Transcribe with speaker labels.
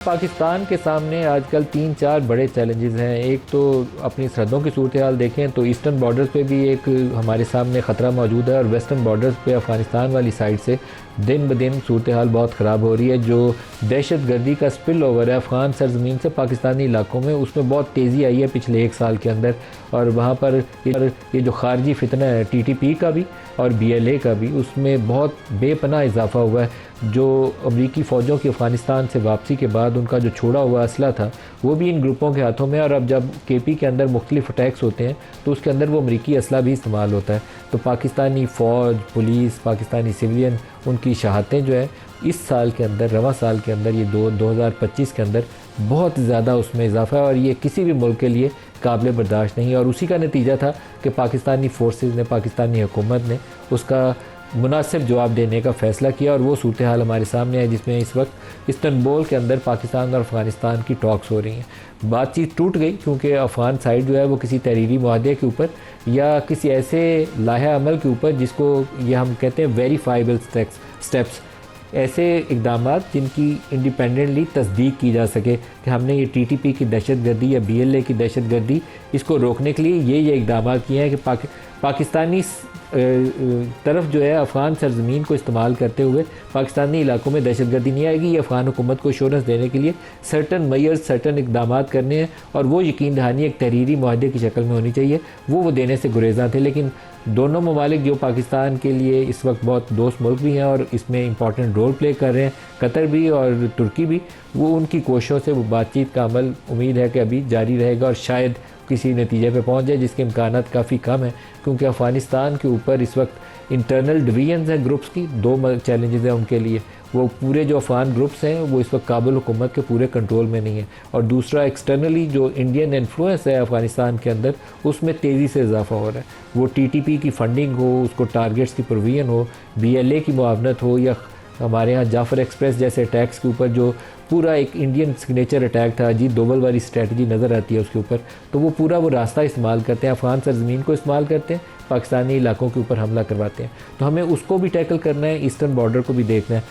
Speaker 1: पाकिस्तान के सामने आजकल 3-4 बड़े चैलेंजेस हैं। एक तो अपनी सरहदों की सूरत हाल देखें तो ईस्टर्न बॉर्डर्स पे भी एक हमारे सामने ख़तरा मौजूद है और वेस्टर्न बॉर्डर्स पे अफ़गानिस्तान वाली साइड से दिन ब दिन सूरत हाल बहुत ख़राब हो रही है। जो दहशत गर्दी का स्पिल ओवर है अफ़गान सरजमीन से पाकिस्तानी इलाकों में, उसमें बहुत तेज़ी आई है पिछले 1 साल के अंदर। और वहाँ पर ये जो खारजी फितना है TTP का भी और BLA का भी, उसमें बहुत बेपनाह इजाफा हुआ है। जो अमरीकी फ़ौजों की अफ़गानिस्तान से वापसी के बाद उनका जो छोड़ा हुआ असला था वो भी इन ग्रुपों के हाथों में, और अब जब KP के अंदर मुख्तलिफ अटैक्स होते हैं तो उसके अंदर वो अमरीकी असला भी इस्तेमाल होता है। तो पाकिस्तानी फ़ौज, पुलिस, पाकिस्तानी सिविलियन, उनकी शहादतें जो है इस साल के अंदर, रवां साल के अंदर, ये 2025 के अंदर बहुत ज़्यादा उसमें इजाफा है और ये किसी भी मुल्क के लिए काबिल बर्दाश्त नहीं है। और उसी का नतीजा था कि पाकिस्तानी फ़ोर्सेस ने, पाकिस्तानी हुकूमत ने उसका मुनासिब जवाब देने का फ़ैसला किया और वो सूरत हाल हमारे सामने है जिसमें इस वक्त इस्तांबुल के अंदर पाकिस्तान और अफ़गानिस्तान की टॉक्स हो रही हैं। बातचीत टूट गई क्योंकि अफ़गान साइड जो है वो किसी तहरीरी मुआहदे के ऊपर या किसी ऐसे लाहे अमल के ऊपर जिसको ये हम कहते हैं वेरीफाइबल स्टेप्स, ऐसे इकदाम जिनकी इंडिपेंडेंटली तस्दीक की जा सके कि हमने ये TTP की दहशतगर्दी या BLA की दहशतगर्दी, इसको रोकने के लिए ये इकदाम किए हैं कि पाकिस्तानी तरफ जो है अफ़गान सरजमीन को इस्तेमाल करते हुए पाकिस्तानी इलाकों में दहशतगर्दी नहीं आएगी। ये अफ़गान हुकूमत को एश्योरेंस देने के लिए सर्टन मेयर्स, सर्टन इकदाम करने हैं और वो यकीन दहानी एक तहरीरी मुआहदे की शक्ल में होनी चाहिए। वो देने से गुरेज़ा थे, लेकिन दोनों ममालिक जो पाकिस्तान के लिए इस वक्त बहुत दोस्त मुल्क भी हैं और इसमें इंपॉर्टेंट रोल प्ले कर रहे हैं, कतर भी और तुर्की भी, वो उनकी कोशिशों से वो बातचीत का अमल उम्मीद है कि अभी जारी रहेगा और शायद किसी नतीजे पे पहुंच जाए, जिसके इम्कानात काफ़ी कम है क्योंकि अफ़गानिस्तान के ऊपर इस वक्त इंटरनल डिवीजन्स हैं ग्रुप्स की। 2 चैलेंजेस हैं उनके लिए। वो पूरे जो अफ़गान ग्रुप्स हैं वो इस वक्त काबुल हुकूमत के पूरे कंट्रोल में नहीं है, और दूसरा एक्सटर्नली जो इंडियन इन्फ्लुएंस है अफ़गानिस्तान के अंदर, उसमें तेज़ी से इजाफा हो रहा है। वो TTP की फ़ंडिंग हो, उसको टारगेट्स की प्रोविजन हो, BLA की मुआवनत हो, या हमारे यहाँ जाफ़र एक्सप्रेस जैसे अटैक्स के ऊपर जो पूरा एक इंडियन सिग्नेचर अटैक था, अजीत डोवल वाली स्ट्रेटजी नज़र आती है उसके ऊपर, तो वो पूरा वो रास्ता इस्तेमाल करते हैं, अफ़गान सरजमीन को इस्तेमाल करते हैं, पाकिस्तानी इलाकों के ऊपर हमला करवाते हैं। तो हमें उसको भी टैकल करना है, ईस्टर्न बॉर्डर को भी देखना है।